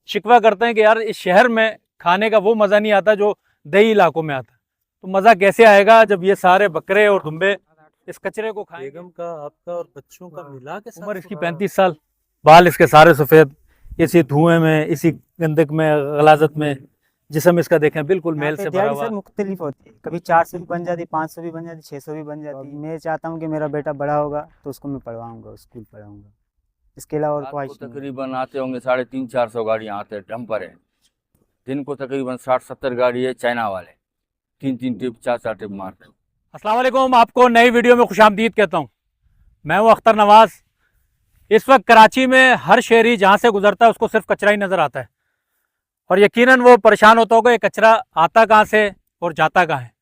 शिकवा करते हैं कि यार इस शहर में खाने का वो मज़ा नहीं आता जो देही इलाकों में आता। तो मज़ा कैसे आएगा जब ये सारे बकरे और दुम्बे इस कचरे को खाएंगे। बेगम का, आपका और बच्चों का मिला के उम्र इसकी 35 साल, बाल इसके सारे सफ़ेद, इसी धुएं में, इसी गंदक में, गलाजत में, जिस्म इसका देखें बिल्कुल यहाँ मेल पे से भरा दिहाड़ी हुआ। सर मुख्तलिफ होती है, कभी 400 भी बन जाती, 500 भी बन जाती, 600 भी बन जाती। मैं चाहता हूँ कि मेरा बेटा बड़ा होगा तो उसको मैं पढ़वाऊँगा, स्कूल पढ़ाऊँगा, इसके अलावा और रात को ख्वाहिश नहीं है। तकरीबन आते होंगे 350-400 गाड़ियाँ आते हैं, डंपर है। दिन को तकरीबन 60-70 गाड़ी है, चाइना वाले 3-3 ट्रिप 4-4 ट्रिप मारते हैं। अस्सलाम वालेकुम, आपको नई वीडियो में खुशामदीद कहता हूँ। मैं हूँ अख्तर नवाज। इस वक्त कराची में हर शहरी जहाँ से गुजरता है उसको सिर्फ कचरा ही नज़र आता है, और यकीनन वो परेशान होता होगा ये कचरा आता कहाँ से और जाता कहाँ है।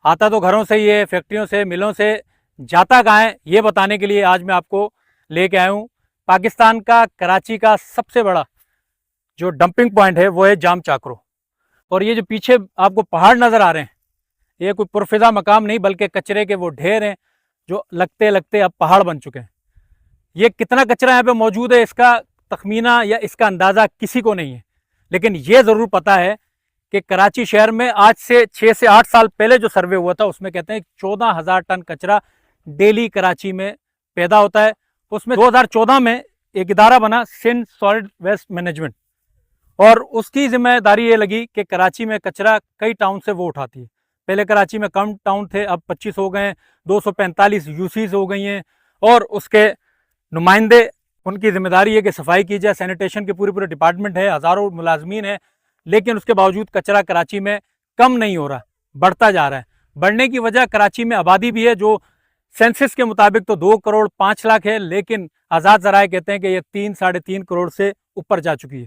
आता तो घरों से ही है, फैक्ट्रियों से, मिलों से, जाता कहाँ है ये बताने के लिए आज मैं आपको लेके आया हूँ। पाकिस्तान का कराची का सबसे बड़ा जो डंपिंग पॉइंट है वो है जाम चाकरो। और ये जो पीछे आपको पहाड़ नज़र आ रहे हैं, ये कोई पुरफिजा मकाम नहीं बल्कि कचरे के वो ढेर हैं जो लगते लगते अब पहाड़ बन चुके हैं। ये कितना कचरा यहाँ पे मौजूद है इसका तखमीना या इसका अंदाज़ा किसी को नहीं है, लेकिन ये ज़रूर पता है कि कराची शहर में आज से 6 से 8 साल पहले जो सर्वे हुआ था उसमें कहते हैं 14,000 टन कचरा डेली कराची में पैदा होता है। उसमें 2014 में एक इदारा बना, सिंध सॉलिड वेस्ट मैनेजमेंट, और उसकी जिम्मेदारी ये लगी कि कराची में कचरा कई टाउन से वो उठाती है। पहले कराची में कम टाउन थे, अब 25 हो गए हैं, 245 यूसीज हो गई हैं, और उसके नुमाइंदे, उनकी जिम्मेदारी है कि सफाई की जाए। सैनिटेशन के पूरे डिपार्टमेंट है, हज़ारों मुलाजमीन है, लेकिन उसके बावजूद कचरा कराची में कम नहीं हो रहा, बढ़ता जा रहा है। बढ़ने की वजह कराची में आबादी भी है, जो सेंसस के मुताबिक तो 2 करोड़ 5 लाख है, लेकिन आज़ाद ज़राए कहते हैं कि ये 3-3.5 करोड़ से ऊपर जा चुकी है।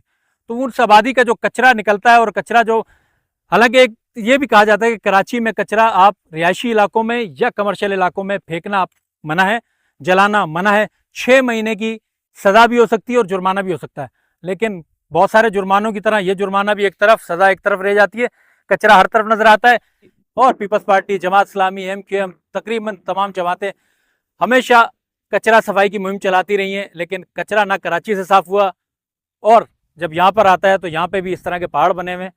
तो उस आबादी का जो कचरा निकलता है, और कचरा जो, हालांकि एक ये भी कहा जाता है कि कराची में कचरा आप रिहायशी इलाकों में या कमर्शियल इलाकों में फेंकना मना है, जलाना मना है। 6 महीने की सज़ा भी हो सकती है और जुर्माना भी हो सकता है, लेकिन बहुत सारे जुर्मानों की तरह ये जुर्माना भी एक तरफ, सज़ा एक तरफ रह जाती है। कचरा हर तरफ नज़र आता है, और peoples party, Jamaat Islami, MQM, तकरीबन तमाम जमातें हमेशा कचरा सफाई की मुहिम चलाती रही हैं, लेकिन कचरा ना कराची से साफ़ हुआ, और जब यहाँ पर आता है तो यहाँ पे भी इस तरह के पहाड़ बने हुए हैं।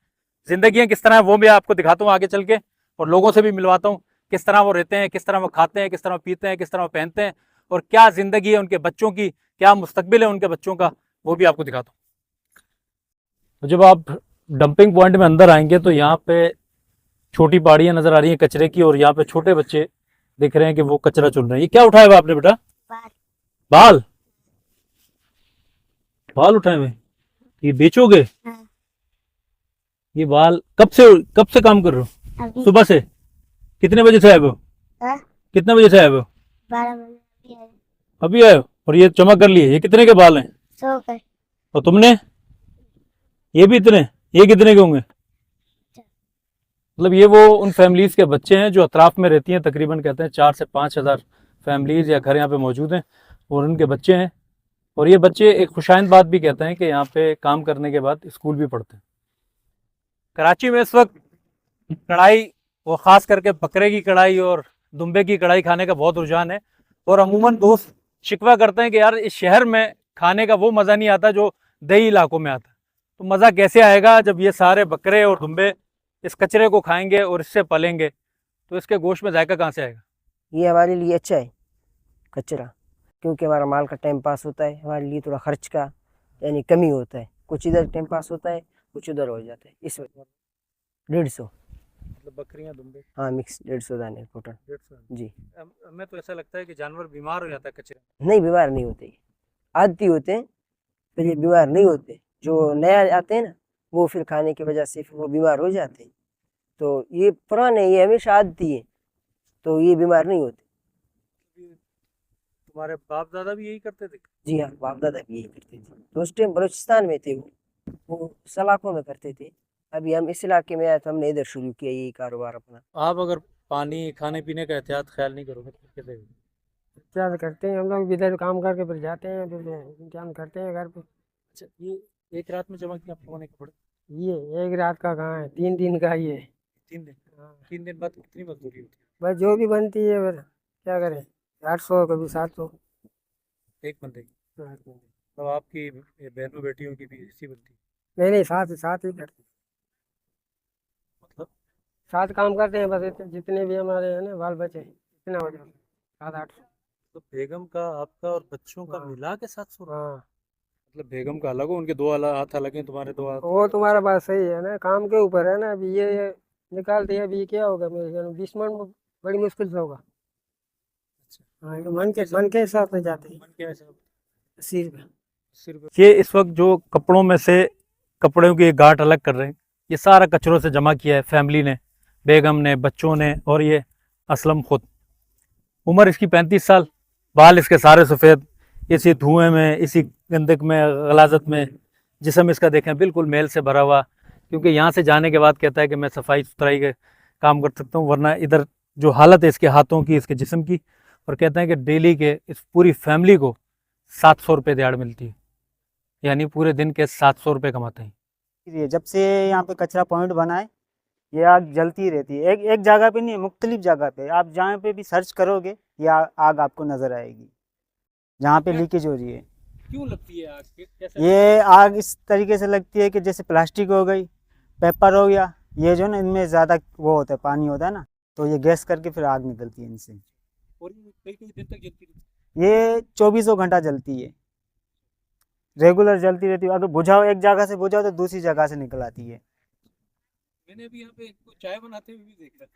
ज़िंदगियाँ किस तरह है वो मैं आपको दिखाता हूँ आगे चल के, और लोगों से भी मिलवाता हूँ किस तरह वो रहते हैं, किस तरह वो खाते हैं, किस तरह वो पीते हैं, किस तरह वो पहनते हैं, और क्या ज़िंदगी है उनके बच्चों की, क्या मुस्तकबिल है उनके बच्चों का, वो भी आपको दिखाता हूँ। तो जब आप डंपिंग पॉइंट में अंदर आएंगे तो यहाँ पे छोटी पहाड़ियाँ नज़र आ रही हैं कचरे की, और यहाँ पे छोटे बच्चे दिख रहे हैं कि वो कचरा चुन रहे हैं। ये क्या उठाया हुआ आपने बेटा? बाल बाल उठाए हुए, ये बेचोगे? हाँ। ये बाल कब से काम कर रहे हो? अभी सुबह से? कितने बजे से आए हो? हाँ? कितने बजे से आए हो? 12 बजे आए, अभी आए हो, और ये जमा कर लिए? ये कितने के बाल हैं? सो कर। और तुमने? ये भी इतने? ये कितने के होंगे? मतलब ये वो उन फैमिलीज के बच्चे हैं जो अतराफ में रहती हैं, तकरीबन कहते हैं 4 से 5 हज़ार फैमिलीज या घर यहाँ पे मौजूद हैं, और उनके बच्चे हैं। और ये बच्चे एक खुशाइंद बात भी कहते हैं कि यहाँ पे काम करने के बाद स्कूल भी पढ़ते हैं। कराची में इस वक्त कढ़ाई, वो ख़ास करके बकरे की कढ़ाई और दुम्बे की कढ़ाई खाने का बहुत रुझान है, और अमूमन दोस्त शिकवा करते हैं कि यार इस शहर में खाने का वो मज़ा नहीं आता जो देही इलाकों में आता। तो मज़ा कैसे आएगा जब ये सारे बकरे और दुम्बे इस कचरे को खाएंगे और इससे पलेंगे, तो इसके गोश्त में जायका कहाँ से आएगा? ये हमारे लिए अच्छा है कचरा, क्योंकि हमारा माल का टाइम पास होता है, हमारे लिए थोड़ा खर्च का यानी कमी होता है, कुछ इधर टाइम पास होता है, कुछ उधर हो जाता है। इस वजह 150, मतलब बकरियां दुम्बे हाँ मिक्स 150 दाने टोटल 150। जी। हमें तो ऐसा लगता है कि जानवर बीमार हो जाता है कचरे। नहीं, बीमार नहीं होते, आदती होते हैं, फिर ये बीमार नहीं होते। जो नया आते हैं ना, वो फिर खाने की वजह से फिर वो बीमार हो जाते हैं। तो ये पुराने, ये हमेशा आदती है, तो ये बीमार नहीं होते। तुम्हारे बाप दादा भी यही करते थे? जी हाँ, बाप दादा भी यही करते थे, तो उस टाइम बलूचिस्तान में थे, वो सलाखों में करते थे। अभी हम इस इलाके में आए तो हमने इधर शुरू किया यही कारोबार अपना। आप अगर पानी, खाने पीने का एहतियात ख्याल नहीं करोगे तो कैसे? क्या करते हैं हम लोग, इधर काम करके फिर जाते हैं, फिर इंतजाम करते हैं घर पे। अच्छा, ये एक रात में जमा किया होने के पड़े? ये एक रात का कहाँ है, 3 दिन का ही है। 3 दिन? हाँ। 3 दिन बाद कितनी मजदूरी होती बस जो भी बनती है, फिर क्या करें, 800 कभी 700। है एक बंदे की? तो आपकी बहनों बेटियों की भी इसी बनती है? नहीं साथ साथ ही करते हैं। मतलब साथ काम करते हैं, बस जितने भी हमारे हैं ना बाल बच्चे इतना हो जाता है 700-800। तो बेगम का आपका और बच्चों का हाँ। मिला के 700 रुपये? हाँ मतलब बेगम का अलग हो, उनके दो अलग हाथ अलग हैं, तुम्हारे दो हाथ। वो तुम्हारा बात सही है ना, काम के ऊपर है ना। अभी ये निकालते हैं, अभी ये क्या होगा मेरे ख्याल में 20 मन बड़ी मुश्किल से होगा। हाँ ये मन के हिसाब से जाते हैं। मन क्या है साहब? 80 रुपये। 80 रुपये। ये इस वक्त जो कपड़ों में से कपड़ों की एक गांठ अलग कर रहे हैं, ये सारा कचरों से जमा किया है फैमिली ने, बेगम ने, बच्चों ने और ये असलम खुद। उम्र इसकी 35 साल, बाल इसके सारे सफ़ेद, इसी धुएं में, इसी गंदक में, गलाजत में। जिस्म इसका देखें बिल्कुल मेल से भरा हुआ, क्योंकि यहाँ से जाने के बाद कहता है कि मैं सफाई सुथराई के काम कर सकता हूँ, वरना इधर जो हालत है इसके हाथों की, इसके जिस्म की, और कहते हैं कि डेली के इस पूरी फैमिली को 700 रुपये दिहाड़ मिलती है, यानी पूरे दिन के 700 रुपये कमाते हैं। ये जब से यहाँ पे कचरा पॉइंट बना है, ये आग जलती रहती है। एक जगह पे नहीं, मुख्तलिफ जगह पे। आप जहाँ पे भी सर्च करोगे ये आग आपको नज़र आएगी, जहाँ पे लीकेज हो रही है। क्यों लगती है आग? कैसे? ये आग इस तरीके से लगती है कि जैसे प्लास्टिक हो गई, पेपर हो गया, ये जो ना इनमें ज़्यादा वो होता है, पानी होता है ना, तो ये गैस करके फिर आग निकलती है इनसे। और ये कई दिन तक जलती रहती है? ये 24 घंटा जलती है, रेगुलर जलती रहती है। अगर बुझाओ, एक जगह से बुझाओ तो दूसरी जगह से निकल आती है। मैंने अभी यहाँ पे इनको चाय बनाते हुए भी देखा।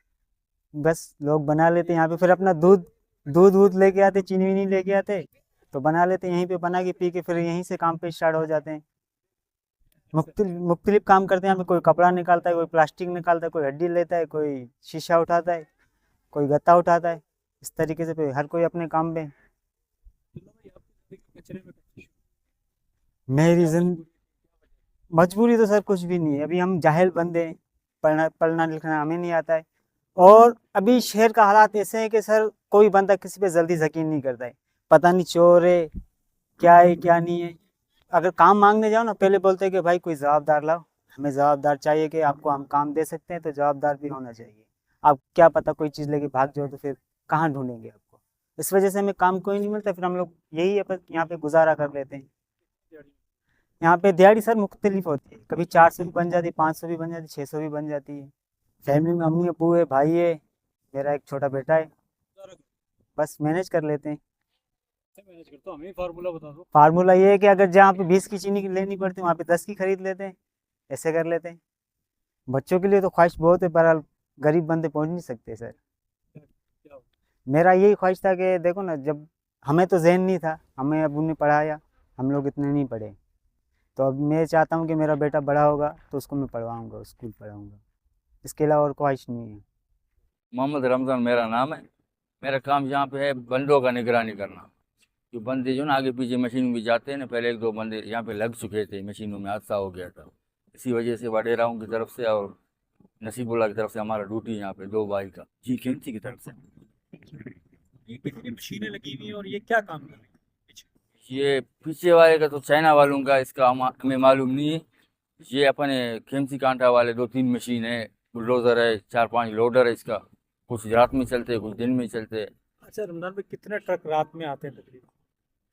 बस लोग बना लेते हैं यहाँ पे, फिर अपना दूध लेके आते, चीनी वीनी लेके आते, तो बना लेते हैं यहीं पे, बना के पी के फिर यहीं से काम पे स्टार्ट हो जाते हैं। मुख्तलिफ काम करते हैं यहाँ पे। कोई कपड़ा निकालता है, कोई प्लास्टिक निकालता है, कोई हड्डी लेता है, कोई शीशा उठाता है, कोई गत्ता उठाता है। इस तरीके से हर कोई अपने काम में। मेरी मजबूरी तो सर कुछ भी नहीं है। अभी हम जाहिल बंदे हैं, पढ़ना लिखना हमें नहीं आता है। और अभी शहर का हालात ऐसे हैं कि सर कोई बंदा किसी पे जल्दी यकीन नहीं करता है, पता नहीं चोर है क्या नहीं है। अगर काम मांगने जाओ ना, पहले बोलते हैं कि भाई कोई जवाबदार लाओ, हमें जवाबदार चाहिए कि आपको हम काम दे सकते हैं, तो जवाबदार भी होना चाहिए। आप क्या पता कोई चीज़ लेके भाग जाओ तो फिर कहाँ ढूंढेंगे आपको। इस वजह से हमें काम कोई नहीं मिलता, फिर हम लोग यही यहाँ पे गुजारा कर लेते हैं। यहाँ पे दिहाड़ी सर मुख्तलिफ होती है, कभी 400 भी बन जाती है, 500 भी बन जाती है, 600 भी बन जाती है। फैमिली में अम्मी अबू है, भाई है, मेरा एक छोटा बेटा है, बस मैनेज कर लेते हैं। मैनेज करता हूँ, हमें फार्मूला बता दो। फार्मूला ये है कि अगर जहाँ पे 20 की चीनी लेनी पड़ती है वहाँ पे 10 की खरीद लेते हैं, ऐसे कर लेते हैं। बच्चों के लिए तो ख्वाहिश बहुत है, पर गरीब बंदे पहुँच नहीं सकते सर। मेरा यही ख्वाहिश था कि देखो ना, जब हमें तो ज़हन नहीं था, हमें अबू ने पढ़ाया, हम लोग इतने नहीं पढ़े, तो अब मैं चाहता हूँ कि मेरा बेटा बड़ा होगा तो उसको मैं पढ़वाऊँगा, स्कूल पढ़ाऊँगा। इसके अलावा और ख्वाहिश नहीं है। मोहम्मद रमज़ान मेरा नाम है। मेरा काम यहाँ पे है बंदों का निगरानी करना। जो बंदे जो ना आगे पीछे मशीन में जाते हैं ना, पहले 1-2 बंदे यहाँ पे लग चुके थे, मशीनों में हादसा हो गया था। इसी वजह से वडेराओं की तरफ से और नसीबुल्ला की तरफ से हमारा ड्यूटी यहाँ पे 2 भाई का जी खेमसी की तरफ से। ये कितनी मशीनें लगी हुई हैं और ये क्या काम कर रही है? ये पीछे वाले का तो चाइना वालों का, इसका हमें मालूम नहीं है। ये अपने खेमसी कांटा वाले 2-3 मशीन है, बुलडोज़र है, 4-5 लोडर है इसका। कुछ रात में चलते हैं, कुछ दिन में चलते हैं। अच्छा, रमजान में कितने ट्रक रात में आते हैं तकरीबन?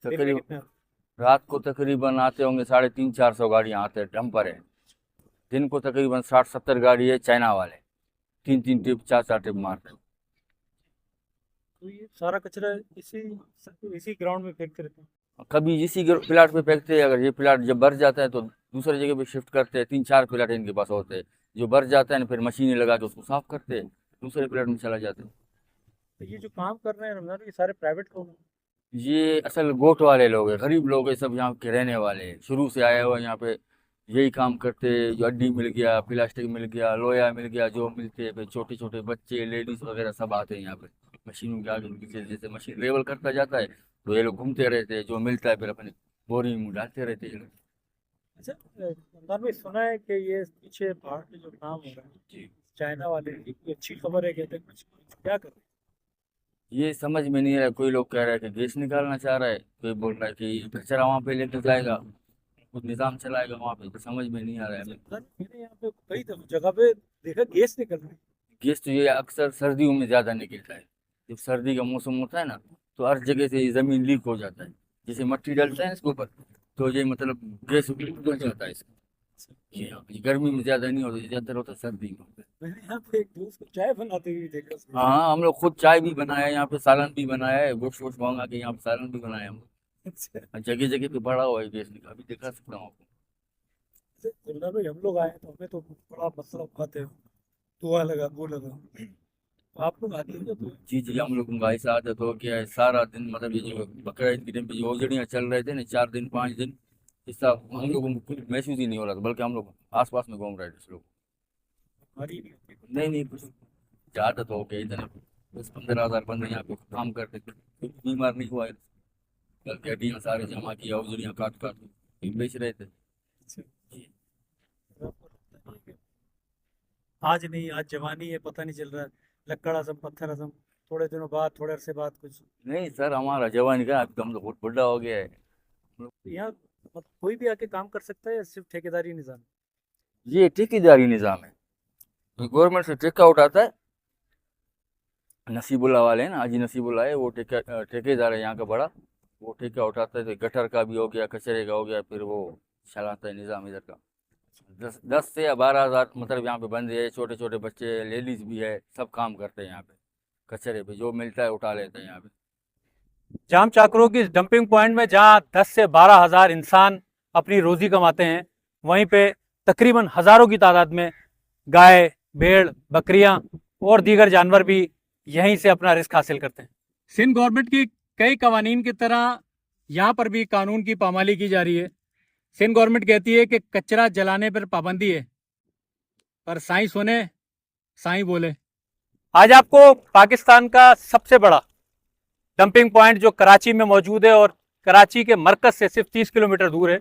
दिन में तकरीबन कितने? रात को तकरीबन आते होंगे 350-400 गाड़ियाँ आते हैं, डंपर है। दिन को तकरीबन 60-70 गाड़ी है, चाइना वाले 3-3 ट्रिप 4-4 ट्रिप मारते हैं। तो ये सारा कचरा इसी ग्राउंड में फेंकते रहते हैं? कभी इसी प्लाट पे फेंकते हैं, अगर ये प्लाट जब भर जाता है तो दूसरी जगह पे शिफ्ट करते हैं। 3-4 प्लाट इनके पास होते हैं, जो भर जाता है ना फिर मशीनें लगा के उसको साफ करते हैं, दूसरे प्लाट में चला जाता है। तो ये जो काम कर रहे हैं रमजान, ये सारे प्राइवेट लोग हैं? ये असल गोट वाले लोग हैं, गरीब लोग हैं, सब यहाँ के रहने वाले हैं, शुरू से आए हुए यहाँ पे यही काम करते हैं। जो अड्डी मिल गया, प्लास्टिक मिल गया, लोया मिल गया, जो मिलते हैं, फिर छोटे छोटे बच्चे, लेडीज वगैरह सब आते हैं यहाँ पे मशीनों के आगे पीछे। जैसे मशीन लेवल करता जाता है तो ये लोग घूमते रहते हैं, जो मिलता है फिर अपने बोरी में डालते रहते हैं। अच्छा, रमजान भाई सुना है कि ये पीछे पहाड़ पे जो काम हो रहा है जी, चाइना वाले, ये अच्छी खबर है, कहते हैं कुछ क्या कर रहे हैं? ये समझ में नहीं आ रहा। कोई लोग कह रहा है कि गैस निकालना चाह रहा है, कोई बोल रहा है कि कचरा वहाँ पे लेकर जाएगा, कुछ निज़ाम चलाएगा वहाँ पे, तो समझ में नहीं आ रहा है हमें। रमजान, मैंने यहाँ पे कई जगह पे देखा गैस निकल रही है। गैस तो ये अक्सर सर्दियों में ज़्यादा निकलता है। जब सर्दी का मौसम होता है ना, तो हर जगह से ये ज़मीन लीक हो जाता है। जैसे मट्टी डालता है इसके ऊपर, तो ये मतलब गैस उड़ जाता है इसका। ये गर्मी में ज्यादा नहीं होता, ज्यादातर होता सर्दी में। मैंने यहाँ पे एक दोस्त को चाय बनाते हुए देखा उसमें। हाँ, हम लोग खुद चाय भी बनाया है, यहाँ पे सालन भी बनाया है, गोश्त वोश्त मंगा के यहाँ पे सालन भी बनाया हम। अच्छा, जगह जगह पे बड़ा हुआ है गैस का, अभी दिखा सकता हूँ आपको। गुलनार भाई हम लोग आए तो हमें तो बड़ा मसला खाते हो, दुआ लगा वो लगा, आप लोग आते हो तो जी जी, हम लोग का ऐसा आदत हो गया है सारा दिन, मतलब ये जो बकरा ईद के टाइम पे जो ओजड़ियाँ चल रहे थे ना 4 दिन 5 दिन, इसका हम लोगों को कुछ महसूस ही नहीं हो रहा था, बल्कि हम लोग आस पास में घूम रहे थे लोग। हमारी नहीं होती। नहीं कुछ आदत हो गई, इतने 10-15 हज़ार बंदे यहाँ पे काम करते थे, कोई बीमार नहीं हुआ है। बल्कि हड्डियाँ सारे जमा किया, ओजड़ियाँ काट काट के बेच रहे थे। अच्छा, आपको लगता नहीं कि आज नहीं, आज जवानी है पता नहीं चल रहा है, लक्कड़ आजम पत्थर आजम, थोड़े दिनों बाद थोड़े अरसे बाद कुछ नहीं सर, हमारा जवानी का, अब तो हम तो बहुत बड़ा हो गया है। यहाँ मतलब कोई भी आके काम कर सकता है या सिर्फ ठेकेदारी निज़ाम? ये ठेकेदारी निज़ाम है, तो गवर्नमेंट से ठेका उठाता है, नसीबुल्ला वाले हैं ना, हाजी नसीबुल्ला है, वो ठेकेदार है यहाँ का बड़ा, वो ठेका उठाता है, तो गटर का भी हो गया, कचरे का हो गया, फिर वो चलाता है निज़ाम इधर का। 10 से या 12 हज़ार मतलब यहाँ पे बंदे हैं, छोटे छोटे बच्चे, लेडीज भी है, सब काम करते हैं यहाँ पे, कचरे पे जो मिलता है उठा लेते हैं यहाँ पे। जाम चाकरों की इस डंपिंग पॉइंट में जहां 10 से 12 हज़ार इंसान अपनी रोजी कमाते हैं, वहीं पे तकरीबन हज़ारों की तादाद में गाय, भेड़, बकरियां और दीगर जानवर भी यहीं से अपना रिस्क हासिल करते हैं। सिंध गवर्नमेंट की कई कवानीन की तरह यहाँ पर भी कानून की पामाली की जा रही है। सिंध गवर्नमेंट कहती है कि कचरा जलाने पर पाबंदी है, पर साईं सुने साईं बोले। आज आपको पाकिस्तान का सबसे बड़ा डंपिंग पॉइंट जो कराची में मौजूद है और कराची के मरकज से सिर्फ 30 किलोमीटर दूर है,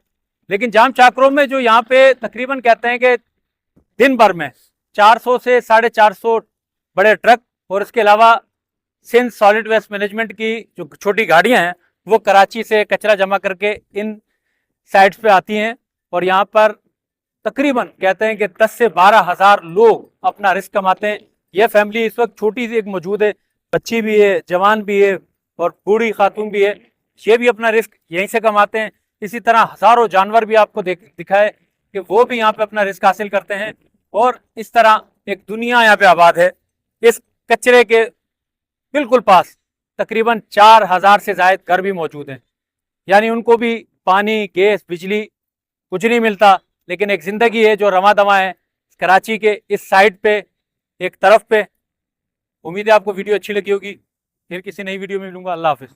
लेकिन जाम चाकरों में जो यहाँ पे तकरीबन कहते हैं कि दिन भर में 400 से 450 बड़े ट्रक और इसके अलावा सिंध सॉलिड वेस्ट मैनेजमेंट की जो छोटी गाड़ियां हैं वो कराची से कचरा जमा करके इन साइट्स पे आती हैं और यहाँ पर तकरीबन कहते हैं कि 10 से 12 हज़ार लोग अपना रिस्क कमाते हैं। यह फैमिली इस वक्त छोटी सी एक मौजूद है, बच्ची भी है, जवान भी है और बूढ़ी खातून भी है, ये भी अपना रिस्क यहीं से कमाते हैं। इसी तरह हज़ारों जानवर भी आपको दिखाए कि वो भी यहाँ पे अपना रिस्क हासिल करते हैं और इस तरह एक दुनिया यहाँ पे आबाद है। इस कचरे के बिल्कुल पास तकरीबन 4000 से ज़ायद घर भी मौजूद हैं, यानी उनको भी पानी, गैस, बिजली कुछ नहीं मिलता, लेकिन एक ज़िंदगी है जो रमा दमा है कराची के इस साइड पे, एक तरफ पे। उम्मीद है आपको वीडियो अच्छी लगी होगी। फिर किसी नई वीडियो में मिलूंगा। अल्लाह हाफिज़।